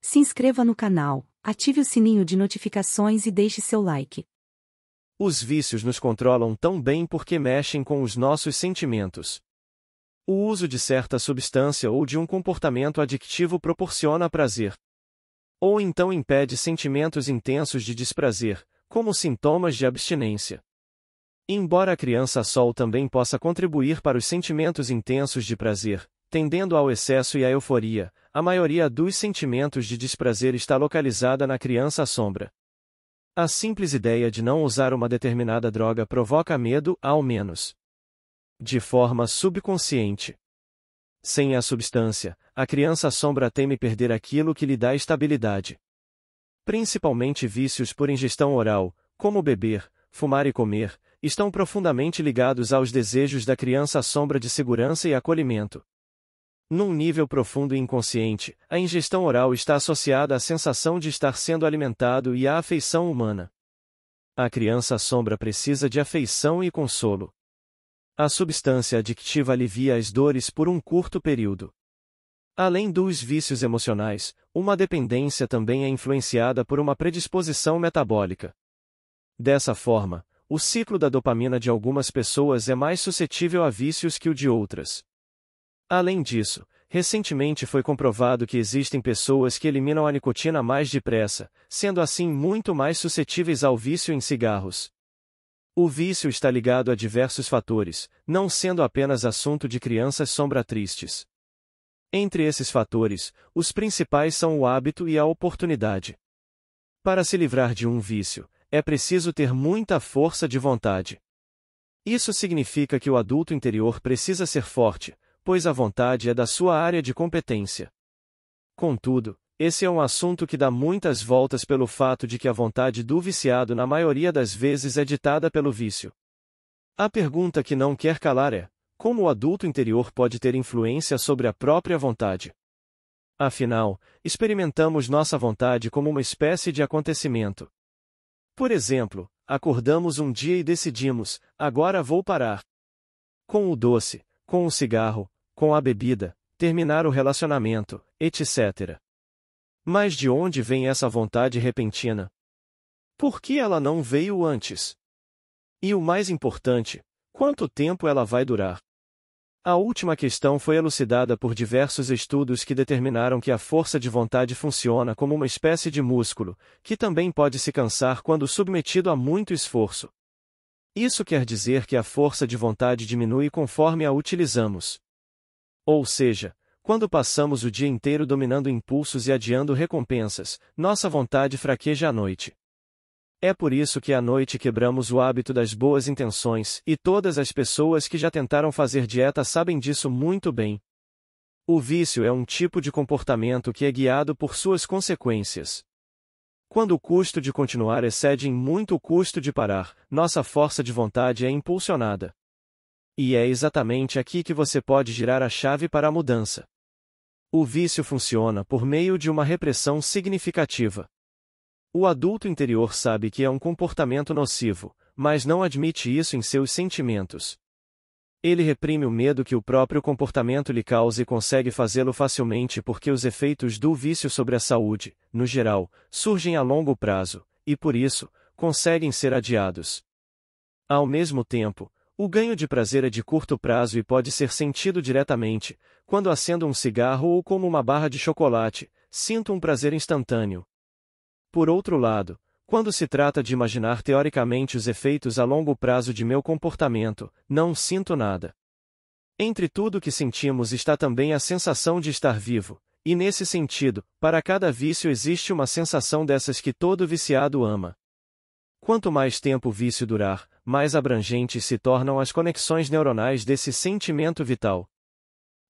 Se inscreva no canal, ative o sininho de notificações e deixe seu like. Os vícios nos controlam tão bem porque mexem com os nossos sentimentos. O uso de certa substância ou de um comportamento adictivo proporciona prazer. Ou então impede sentimentos intensos de desprazer, como sintomas de abstinência. Embora a criança sol também possa contribuir para os sentimentos intensos de prazer, tendendo ao excesso e à euforia, a maioria dos sentimentos de desprazer está localizada na criança sombra. A simples ideia de não usar uma determinada droga provoca medo, ao menos de forma subconsciente. Sem a substância, a criança sombra teme perder aquilo que lhe dá estabilidade. Principalmente vícios por ingestão oral, como beber, fumar e comer, estão profundamente ligados aos desejos da criança sombra de segurança e acolhimento. Num nível profundo e inconsciente, a ingestão oral está associada à sensação de estar sendo alimentado e à afeição humana. A criança sombra precisa de afeição e consolo. A substância adictiva alivia as dores por um curto período. Além dos vícios emocionais, uma dependência também é influenciada por uma predisposição metabólica. Dessa forma, o ciclo da dopamina de algumas pessoas é mais suscetível a vícios que o de outras. Além disso, recentemente foi comprovado que existem pessoas que eliminam a nicotina mais depressa, sendo assim muito mais suscetíveis ao vício em cigarros. O vício está ligado a diversos fatores, não sendo apenas assunto de crianças sombra tristes. Entre esses fatores, os principais são o hábito e a oportunidade. Para se livrar de um vício, é preciso ter muita força de vontade. Isso significa que o adulto interior precisa ser forte, pois a vontade é da sua área de competência. Contudo, esse é um assunto que dá muitas voltas pelo fato de que a vontade do viciado na maioria das vezes é ditada pelo vício. A pergunta que não quer calar é: como o adulto interior pode ter influência sobre a própria vontade? Afinal, experimentamos nossa vontade como uma espécie de acontecimento. Por exemplo, acordamos um dia e decidimos: agora vou parar com o doce, com o cigarro, com a bebida, terminar o relacionamento, etc. Mas de onde vem essa vontade repentina? Por que ela não veio antes? E o mais importante, quanto tempo ela vai durar? A última questão foi elucidada por diversos estudos que determinaram que a força de vontade funciona como uma espécie de músculo, que também pode se cansar quando submetido a muito esforço. Isso quer dizer que a força de vontade diminui conforme a utilizamos. Ou seja, quando passamos o dia inteiro dominando impulsos e adiando recompensas, nossa vontade fraqueja à noite. É por isso que à noite quebramos o hábito das boas intenções, e todas as pessoas que já tentaram fazer dieta sabem disso muito bem. O vício é um tipo de comportamento que é guiado por suas consequências. Quando o custo de continuar excede em muito o custo de parar, nossa força de vontade é impulsionada. E é exatamente aqui que você pode girar a chave para a mudança. O vício funciona por meio de uma repressão significativa. O adulto interior sabe que é um comportamento nocivo, mas não admite isso em seus sentimentos. Ele reprime o medo que o próprio comportamento lhe causa e consegue fazê-lo facilmente porque os efeitos do vício sobre a saúde, no geral, surgem a longo prazo, e por isso, conseguem ser adiados. Ao mesmo tempo, o ganho de prazer é de curto prazo e pode ser sentido diretamente. Quando acendo um cigarro ou como uma barra de chocolate, sinto um prazer instantâneo. Por outro lado, quando se trata de imaginar teoricamente os efeitos a longo prazo de meu comportamento, não sinto nada. Entre tudo que sentimos está também a sensação de estar vivo, e nesse sentido, para cada vício existe uma sensação dessas que todo viciado ama. Quanto mais tempo o vício durar, mais abrangentes se tornam as conexões neuronais desse sentimento vital.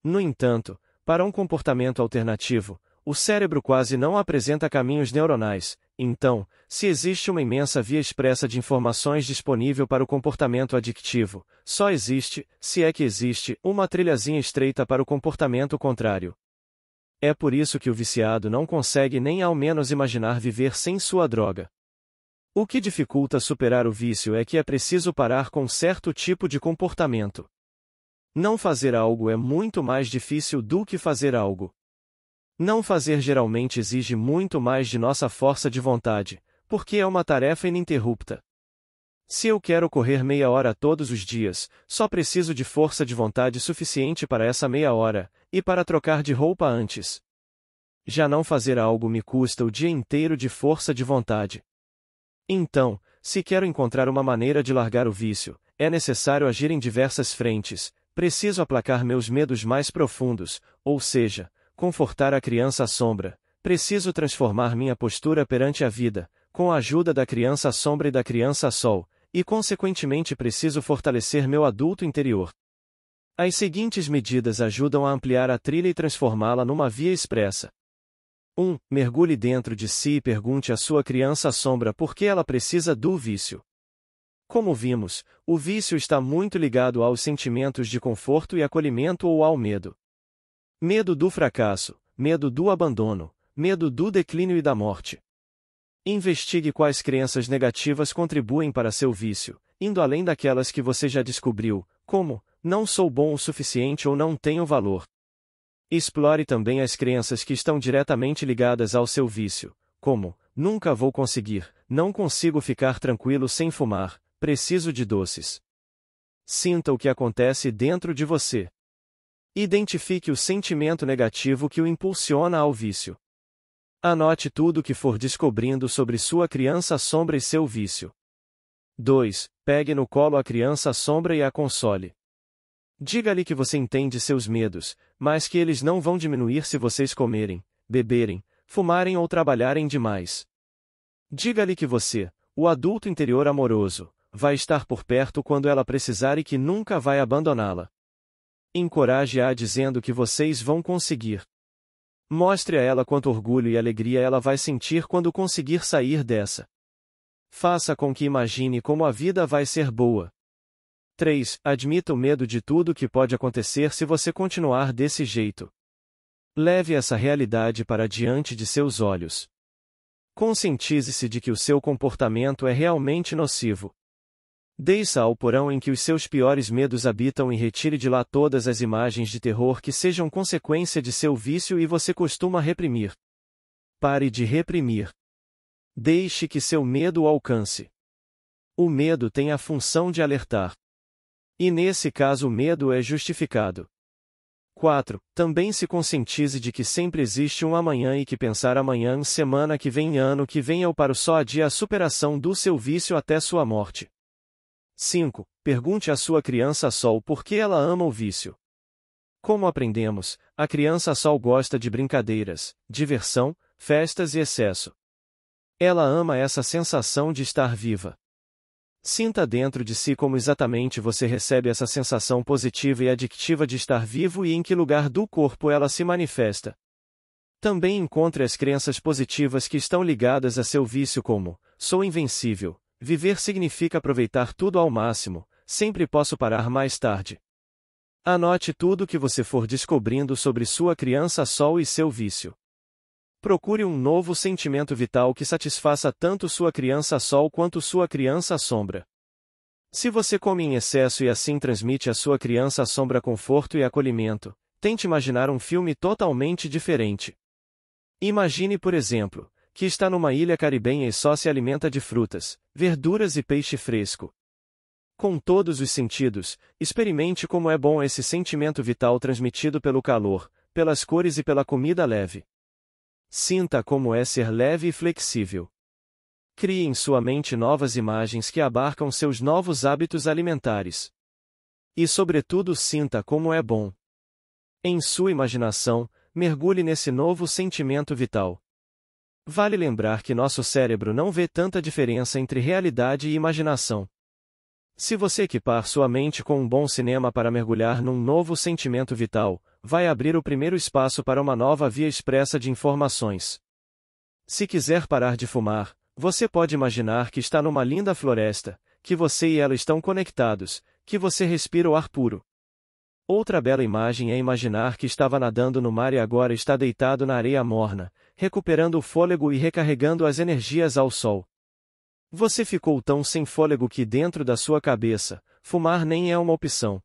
No entanto, para um comportamento alternativo, o cérebro quase não apresenta caminhos neuronais, então, se existe uma imensa via expressa de informações disponível para o comportamento adictivo, só existe, se é que existe, uma trilhazinha estreita para o comportamento contrário. É por isso que o viciado não consegue nem ao menos imaginar viver sem sua droga. O que dificulta superar o vício é que é preciso parar com certo tipo de comportamento. Não fazer algo é muito mais difícil do que fazer algo. Não fazer geralmente exige muito mais de nossa força de vontade, porque é uma tarefa ininterrupta. Se eu quero correr meia hora todos os dias, só preciso de força de vontade suficiente para essa meia hora, e para trocar de roupa antes. Já não fazer algo me custa o dia inteiro de força de vontade. Então, se quero encontrar uma maneira de largar o vício, é necessário agir em diversas frentes. Preciso aplacar meus medos mais profundos, ou seja, confortar a criança sombra. Preciso transformar minha postura perante a vida, com a ajuda da criança sombra e da criança sol, e consequentemente preciso fortalecer meu adulto interior. As seguintes medidas ajudam a ampliar a trilha e transformá-la numa via expressa. 1. Mergulhe dentro de si e pergunte à sua criança sombra por que ela precisa do vício. Como vimos, o vício está muito ligado aos sentimentos de conforto e acolhimento ou ao medo. Medo do fracasso, medo do abandono, medo do declínio e da morte. Investigue quais crenças negativas contribuem para seu vício, indo além daquelas que você já descobriu, como, não sou bom o suficiente ou não tenho valor. Explore também as crenças que estão diretamente ligadas ao seu vício, como, nunca vou conseguir, não consigo ficar tranquilo sem fumar, preciso de doces. Sinta o que acontece dentro de você. Identifique o sentimento negativo que o impulsiona ao vício. Anote tudo o que for descobrindo sobre sua criança sombra e seu vício. 2. Pegue no colo a criança sombra e a console. Diga-lhe que você entende seus medos, mas que eles não vão diminuir se vocês comerem, beberem, fumarem ou trabalharem demais. Diga-lhe que você, o adulto interior amoroso, vai estar por perto quando ela precisar e que nunca vai abandoná-la. Encoraje-a dizendo que vocês vão conseguir. Mostre a ela quanto orgulho e alegria ela vai sentir quando conseguir sair dessa. Faça com que imagine como a vida vai ser boa. 3. Admita o medo de tudo que pode acontecer se você continuar desse jeito. Leve essa realidade para diante de seus olhos. Conscientize-se de que o seu comportamento é realmente nocivo. Desça ao porão em que os seus piores medos habitam e retire de lá todas as imagens de terror que sejam consequência de seu vício e você costuma reprimir. Pare de reprimir. Deixe que seu medo o alcance. O medo tem a função de alertar. E nesse caso o medo é justificado. 4. Também se conscientize de que sempre existe um amanhã e que pensar amanhã, semana que vem, ano que vem ou para o só adia a superação do seu vício até sua morte. 5. Pergunte à sua criança sol por que ela ama o vício. Como aprendemos, a criança sol gosta de brincadeiras, diversão, festas e excesso. Ela ama essa sensação de estar viva. Sinta dentro de si como exatamente você recebe essa sensação positiva e adictiva de estar vivo e em que lugar do corpo ela se manifesta. Também encontre as crenças positivas que estão ligadas a seu vício como, sou invencível, viver significa aproveitar tudo ao máximo, sempre posso parar mais tarde. Anote tudo o que você for descobrindo sobre sua criança sol e seu vício. Procure um novo sentimento vital que satisfaça tanto sua criança sol quanto sua criança sombra. Se você come em excesso e assim transmite à sua criança sombra conforto e acolhimento, tente imaginar um filme totalmente diferente. Imagine, por exemplo, que está numa ilha caribenha e só se alimenta de frutas, verduras e peixe fresco. Com todos os sentidos, experimente como é bom esse sentimento vital transmitido pelo calor, pelas cores e pela comida leve. Sinta como é ser leve e flexível. Crie em sua mente novas imagens que abarcam seus novos hábitos alimentares. E sobretudo sinta como é bom. Em sua imaginação, mergulhe nesse novo sentimento vital. Vale lembrar que nosso cérebro não vê tanta diferença entre realidade e imaginação. Se você equipar sua mente com um bom cinema para mergulhar num novo sentimento vital, vai abrir o primeiro espaço para uma nova via expressa de informações. Se quiser parar de fumar, você pode imaginar que está numa linda floresta, que você e ela estão conectados, que você respira o ar puro. Outra bela imagem é imaginar que estava nadando no mar e agora está deitado na areia morna, recuperando o fôlego e recarregando as energias ao sol. Você ficou tão sem fôlego que dentro da sua cabeça, fumar nem é uma opção.